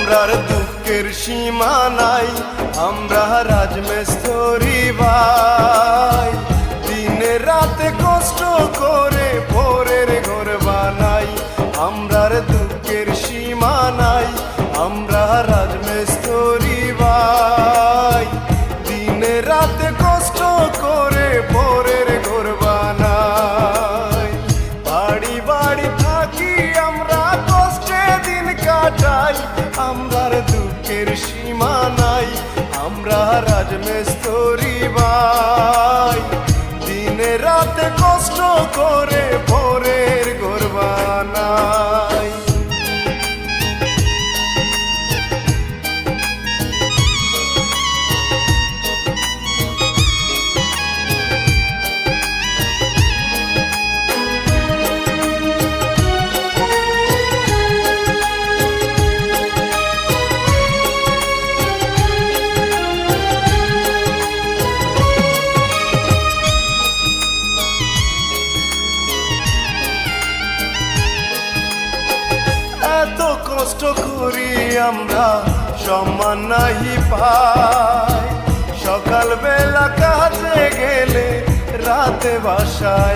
আমরার দুঃখের সীমা নাই, আমরা রাজমিস্ত্রি ভাই। দিনে রাতে কষ্ট করে ভোরের ঘর বানাই, আমরার দুঃখের সীমা নাই, আমরা রাজমিস্ত্রি ভাই। দিনে রাতে কষ্ট করে ভোরের ঘর বানাই, বাড়ি বাড়ি থাকি আমরা কষ্টে দিন কাটাই, আমরার দুঃখের সীমা নাই, আমরা রাজমিস্ত্রি ভাই। দিনে রাতে কষ্ট করে ভোরের ঘর বানাই। এত কষ্ট করি আমরা সম্মান নাহি পাই, সকাল বেলা কাজে গেলে রাতে বাসায়